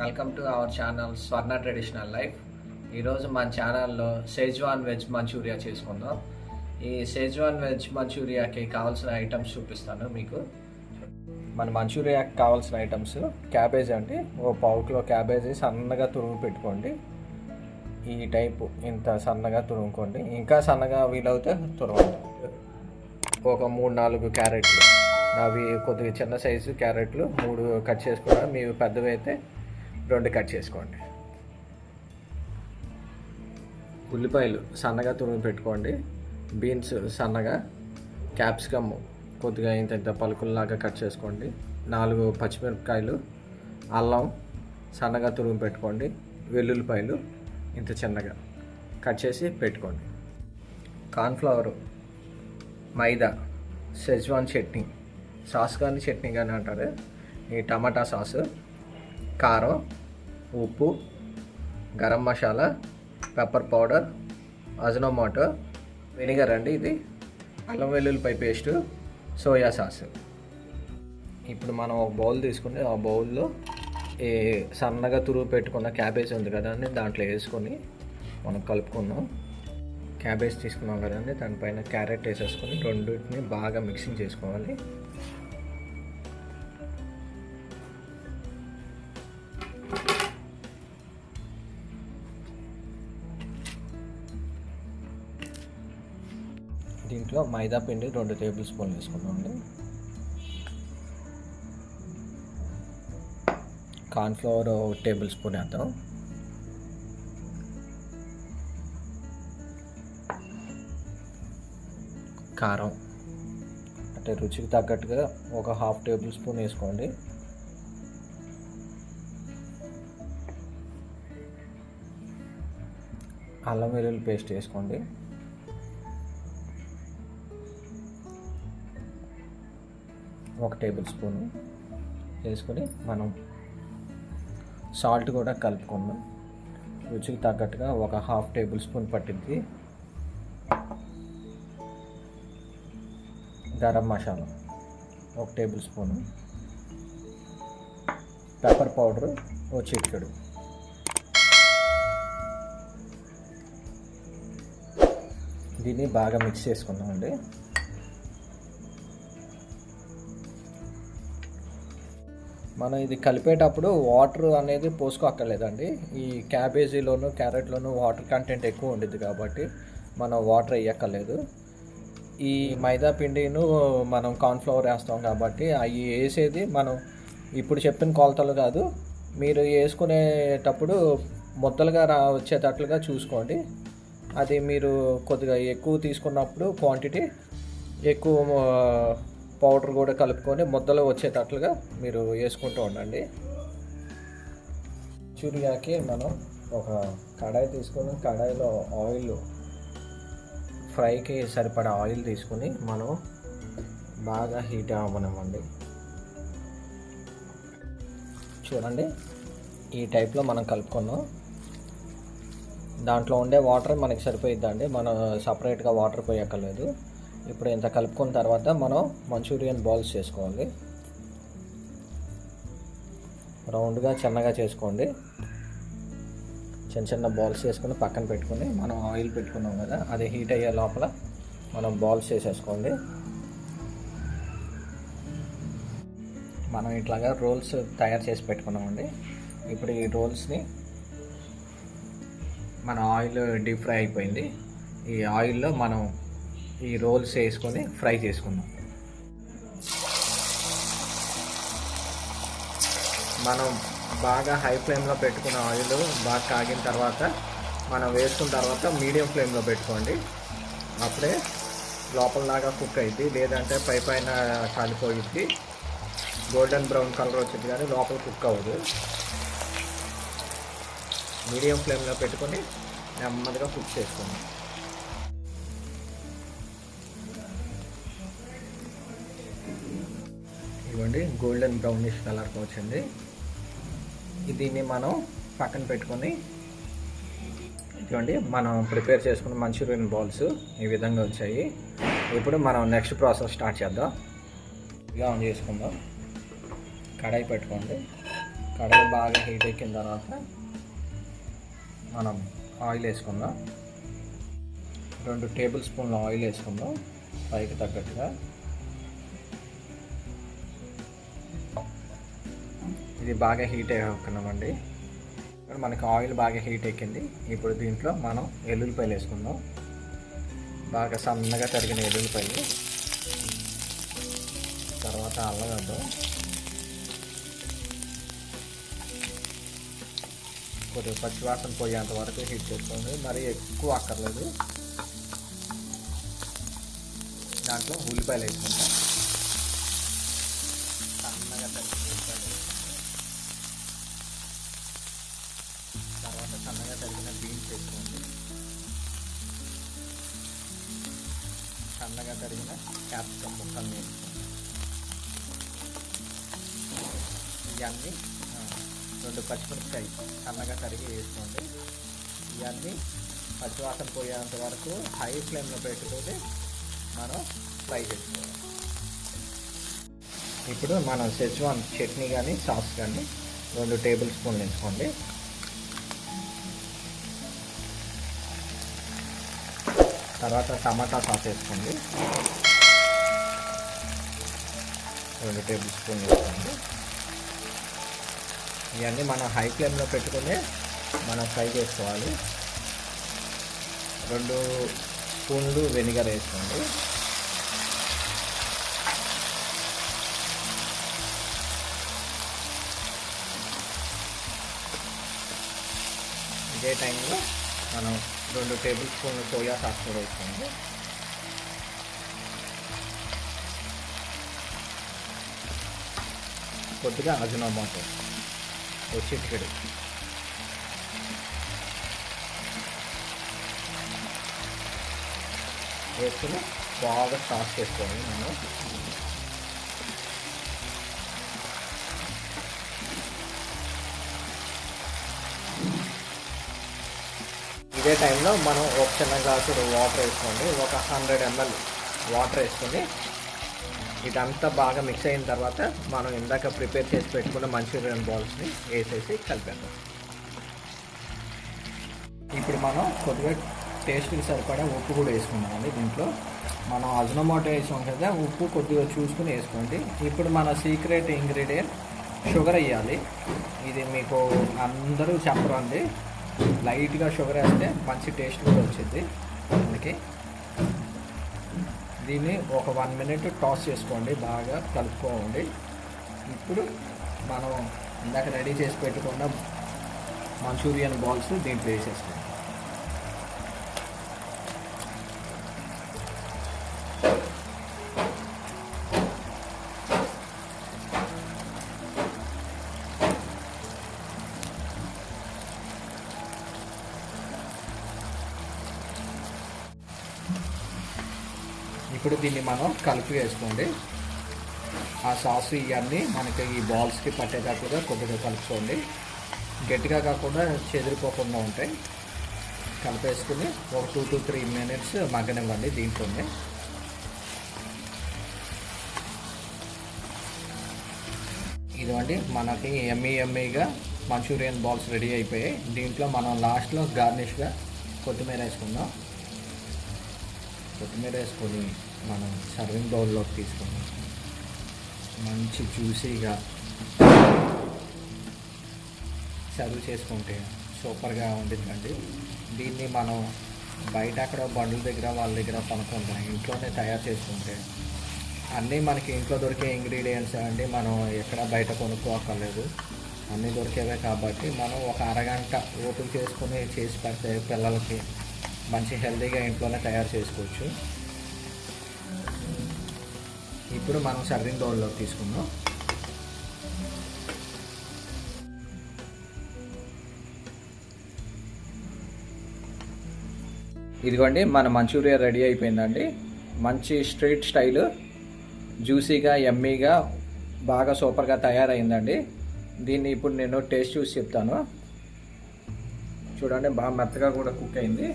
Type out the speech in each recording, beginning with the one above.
Welcome to our channel Swarna traditional life. ఈరోజు మన ఛానల్లో షెజ్వాన్ వెజ్ మంచూరియా చేసుకుందాం. ఈ షెజ్వాన్ వెజ్ మంచూరియాకి కావాల్సిన ఐటమ్స్ చూపిస్తాను మీకు. మన మంచూరియాకి కావాల్సిన ఐటమ్స్ క్యాబేజ్ అండి. ఓ పావు కిలో క్యాబేజీ సన్నగా తురుము పెట్టుకోండి. ఈ టైపు ఇంత సన్నగా తురుముకోండి, ఇంకా సన్నగా వీలవుతే తురవండి. ఒక 3-4 క్యారెట్లు, అవి కొద్దిగా చిన్న సైజు క్యారెట్లు 3 కట్ చేసుకున్నాను. మీరు పెద్దవి అయితే 2 కట్ చేసుకోండి. ఉల్లిపాయలు సన్నగా తురిమి పెట్టుకోండి. బీన్స్ సన్నగా, క్యాప్సికమ్ కొద్దిగా ఇంత పలుకుల్లాగా కట్ చేసుకోండి. 4 పచ్చిమిరపకాయలు, అల్లం సన్నగా తురిమి పెట్టుకోండి. వెల్లుల్లిపాయలు ఇంత చిన్నగా కట్ చేసి పెట్టుకోండి. కార్న్ఫ్లవరు, మైదా, షెజ్వాన్ చట్నీ, సాస్ కానీ చట్నీ కానీ అంటారు, ఈ టమాటా సాసు, కారం, ఉప్పు, garam masala, pepper powder, Ajinomoto, vinegar అండి, ఇది అల్లం వెల్లుల్లిపాయ పేస్టు, సోయా సాస్. ఇప్పుడు మనం ఒక బౌల్ తీసుకుని ఆ బౌల్లో ఈ సన్నగా తురుగు పెట్టుకున్న క్యాబేజ్ ఉంది కదండి, దాంట్లో వేసుకొని మనం కలుపుకుందాం. క్యాబేజ్ తీసుకున్నాం కదండి, దానిపైన క్యారెట్ వేసేసుకొని రెండింటిని బాగా మిక్సింగ్ చేసుకోవాలి. దీంట్లో మైదా పిండి 2 టేబుల్ స్పూన్లు వేసుకున్నామండి. కార్న్ఫ్లవర్ 1 టేబుల్ స్పూన్ వేద్దాం. కారం అంటే రుచికి తగ్గట్టుగా ఒక 1/2 టేబుల్ స్పూన్ వేసుకోండి. అల్లం వెల్లుల్లి పేస్ట్ వేసుకోండి. ఒక టేబుల్ స్పూన్ వేసుకొని మనం సాల్ట్ కూడా కలుపుకుందాం. రుచికి తగ్గట్టుగా ఒక 1/2 టేబుల్ స్పూన్ పట్టింది. Garam masala 1 table spoon, pepper powder 1 చిటికెడు. దీన్ని బాగా మిక్స్ చేసుకుందామండి. మనం ఇది కలిపేటప్పుడు వాటర్ అనేది పోసుకోక్కర్లేదండి. ఈ క్యాబేజీలోను క్యారెట్లోను వాటర్ కంటెంట్ ఎక్కువ ఉండిద్ది కాబట్టి మనం వాటర్ వేయక్కర్లేదు. ఈ మైదా పిండిను మనం కార్న్ఫ్లవర్ వేస్తాం కాబట్టి అవి వేసేది మనం ఇప్పుడు చెప్పిన కొలతలు కాదు, మీరు వేసుకునేటప్పుడు ముద్దలుగా వచ్చేటట్లుగా చూసుకోండి. అది మీరు కొద్దిగా ఎక్కువ తీసుకున్నప్పుడు క్వాంటిటీ ఎక్కువ పౌడర్ కూడా కలుపుకొని ముద్దలు వచ్చేటట్లుగా మీరు వేసుకుంటూ ఉండండి. మంచూరియాకి మనం ఒక కడాయి తీసుకొని కడాయిలో ఆయిల్, ఫ్రైకి సరిపడా ఆయిల్ తీసుకుని మనం బాగా హీట్ అవ్వనివ్వండి. చూడండి, ఈ టైప్లో మనం కలుపుకున్నాం. దాంట్లో ఉండే వాటర్ మనకి సరిపోయిద్దండి, మనం సపరేట్గా వాటర్ పోయక్కర్లేదు. ఇప్పుడు ఇంత కలుపుకున్న తర్వాత మనం మంచూరియన్ బాల్స్ చేసుకోవాలి. రౌండ్గా చిన్నగా చేసుకోండి. చిన్న చిన్న బాల్స్ చేసుకుని పక్కన పెట్టుకుని మనం ఆయిల్ పెట్టుకున్నాం కదా, అది హీట్ అయ్యే లోపల మనం బాల్స్ చేసేసుకోండి. మనం ఇట్లాగా రోల్స్ తయారు చేసి పెట్టుకున్నామండి. ఇప్పుడు ఈ రోల్స్ని మన ఆయిల్ డీప్ ఫ్రై అయిపోయింది. ఈ ఆయిల్లో మనం ఈ రోల్స్ వేసుకొని ఫ్రై చేసుకుందాం. మనం బాగా హై ఫ్లేమ్లో పెట్టుకున్న ఆయిల్ బాగా కాగిన తర్వాత మనం వేసుకున్న తర్వాత మీడియం ఫ్లేమ్లో పెట్టుకోండి. అప్పుడే లోపలలాగా కుక్ అయింది, లేదంటే పైన కాలిపోయిద్ది. గోల్డెన్ బ్రౌన్ కలర్ వచ్చింది కానీ లోపల కుక్ అవ్వదు. మీడియం ఫ్లేమ్లో పెట్టుకొని నెమ్మదిగా కుక్ చేసుకోండి. ఇవ్వండి, గోల్డెన్ బ్రౌనిష్ కలర్కి వచ్చింది. దీన్ని మనం పక్కన పెట్టుకొని, ఇదిగోండి మనం ప్రిపేర్ చేసుకున్న మంచూరియన్ బాల్స్ ఈ విధంగా వచ్చాయి. ఇప్పుడు మనం నెక్స్ట్ ప్రాసెస్ స్టార్ట్ చేద్దాం. ఇలా ఆన్ చేసుకుందాం. కడాయి పెట్టుకోండి. కడాయి బాగా హీట్ ఎక్కిన తర్వాత మనం ఆయిల్ వేసుకుందాం. 2 టేబుల్ స్పూన్ల ఆయిల్ వేసుకుందాం పైకి తగ్గట్టుగా. ఇది బాగా హీట్ అయ్యామండి. మనకి ఆయిల్ బాగా హీట్ ఎక్కింది. ఇప్పుడు దీంట్లో మనం ఎల్లుల్లిపాయలు వేసుకుందాం. బాగా సన్నగా తరిగిన ఎల్లుల్లిపాయలు, తర్వాత అల్లం వేద్దాం. కొద్దిగా పచ్చివాసన పోయేంత వరకు హీట్ చేసుకోండి, మరీ ఎక్కువ అక్కర్లేదు. దాంట్లో ఉల్లిపాయలు వేసుకుంటాం. సన్నగా తరిగిన ఉల్లిపాయలు వేసుకుంటాం. తర్వాత సన్నగా తరిగిన బీన్స్ వేసుకోండి. సన్నగా తరిగిన క్యాప్సికమ్ ముక్కలు వేసుకోండి. ఇవన్నీ 2 పచ్చిమిరపకాయ సన్నగా తరిగి వేసుకోండి. ఇవన్నీ పచ్చివాసన పోయేంత వరకు హై ఫ్లేమ్లో పెట్టుకొని మనం ఫ్రై చేసుకోవాలి. ఇప్పుడు మనం సెజ్వాన్ చట్నీ కానీ సాస్ కానీ 2 టేబుల్ స్పూన్లు వేసుకోండి. తర్వాత టమాటా సాస్ వేసుకోండి, 2 టేబుల్ స్పూన్లు వేసుకోండి. ఇవన్నీ మనం హై ఫ్లేమ్లో పెట్టుకొని మనం ఫ్రై చేసుకోవాలి. 2 స్పూన్లు వెనిగర్ వేసుకోండి. ఇదే టైంలో మనం 2 టేబుల్ స్పూన్లు సోయా సాస్ కూడా వేసుకోండి. కొద్దిగా అజినోమోటో చిటికెడు. వేసుకుని బాగా సాస్ చేసుకోవాలి. మనం ఇదే టైంలో మనం ఒక చిన్న గ్లాసు వాటర్ వేసుకోండి. ఒక 100 ml వాటర్ వేసుకొని ఇదంతా బాగా మిక్స్ అయిన తర్వాత మనం ఇందాక ప్రిపేర్ చేసి పెట్టుకున్న మంచూరియన్ బాల్స్ని వేసేసి కలిపేద్దాం. ఇప్పుడు మనం కొద్దిగా టేస్ట్కి సరిపడా ఉప్పు కూడా వేసుకున్నామండి. దీంట్లో మనం అజినోమోటో వేసాం కదా, ఉప్పు కొద్దిగా చూసుకుని వేసుకోండి. ఇప్పుడు మన సీక్రెట్ ఇంగ్రీడియంట్ షుగర్ వేయాలి. ఇది మీకు అందరూ చెప్పరండి, లైట్గా షుగర్ వేస్తే మంచి టేస్ట్ కూడా వచ్చింది. అందుకే దీన్ని ఒక 1 minute టాస్ చేసుకోండి, బాగా కలుపుకోండి. ఇప్పుడు మనం ఇందాక రెడీ చేసి పెట్టుకున్న మంచూరియన్ బాల్స్ దీంట్లో వేసేసుకోండి. ఇప్పుడు దీన్ని మనం కలిపి వేసుకోండి. ఆ సాస్ ఇవన్నీ మనకి ఈ బాల్స్కి పట్టేటట్టుగా కొద్దిగా కలుపుకోండి. గట్టిగా కాకుండా చెదిరిపోకుండా ఉంటాయి. కలిపేసుకుని ఒక 2 to 3 minutes మగ్గనివ్వండి దీంట్లోనే. ఇదిగోండి మనకి ఎమ్మీగా మంచూరియన్ బాల్స్ రెడీ అయిపోయాయి. దీంట్లో మనం లాస్ట్లో గార్నిష్గా కొత్తిమీర వేసుకుందాం. కొత్తిమీర వేసుకొని మనం సర్వింగ్ బౌల్లోకి తీసుకుందాం. మంచి జ్యూసీగా సర్వ్ చేసుకుంటే సూపర్గా ఉంటుందండి. దీన్ని మనం బయట అక్కడ బండ్ల దగ్గర వాళ్ళ దగ్గర కొనుక్కుంటాం, ఇంట్లోనే తయారు చేసుకుంటే అన్నీ మనకి ఇంట్లో దొరికే ఇంగ్రీడియంట్స్ అండి. మనం ఎక్కడ బయట కొనుక్కోక్కర్లేదు, అన్నీ దొరికేవే. కాబట్టి మనం ఒక అరగంట ఓపిక చేసుకుని చేసి పెడితే పిల్లలకి మంచి హెల్తీగా ఇంట్లోనే తయారు చేసుకోవచ్చు. ఇప్పుడు మనం సర్వింగ్ బౌల్లోకి తీసుకుందాం. ఇదిగోండి మన మంచూరియా రెడీ అయిపోయిందండి. మంచి స్ట్రీట్ స్టైల్ జ్యూసీగా యమ్మీగా బాగా సూపర్గా తయారైందండి. దీన్ని ఇప్పుడు నేను టేస్ట్ చూసి చెప్తాను. చూడండి బాగా మెత్తగా కూడా కుక్ అయింది.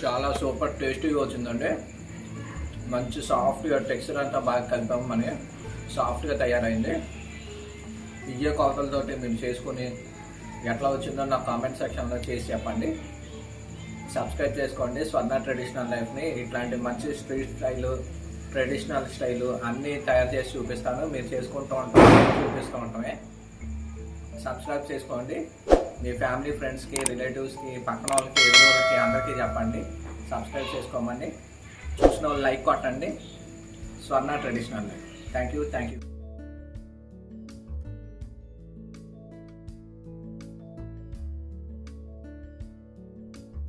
చాలా సూపర్ టేస్టీగా వచ్చిందండి. మంచి సాఫ్ట్గా టెక్స్చర్ అంతా బాగా కలిపాము, మన సాఫ్ట్గా తయారైంది. ఇయ్యే కొలతలతోటి మీరు చేసుకుని ఎట్లా వచ్చిందో నా కామెంట్ సెక్షన్లో చేసి చెప్పండి. సబ్స్క్రైబ్ చేసుకోండి స్వర్ణ ట్రెడిషనల్ లైఫ్ని. ఇట్లాంటి మంచి స్ట్రీట్ స్టైలు, ట్రెడిషనల్ స్టైలు అన్నీ తయారు చేసి చూపిస్తాను. మీరు చేసుకుంటూ ఉంటాం, చూపిస్తూ ఉంటామే. సబ్స్క్రైబ్ చేసుకోండి. మీ ఫ్యామిలీ, ఫ్రెండ్స్కి, రిలేటివ్స్కి, పక్కన వాళ్ళకి, ఎదురుకి అందరికీ చెప్పండి సబ్స్క్రైబ్ చేసుకోమని. చూసిన వాళ్ళు లైక్ కొట్టండి. స్వర్ణ ట్రెడిషనల్ లైఫ్. Thank you.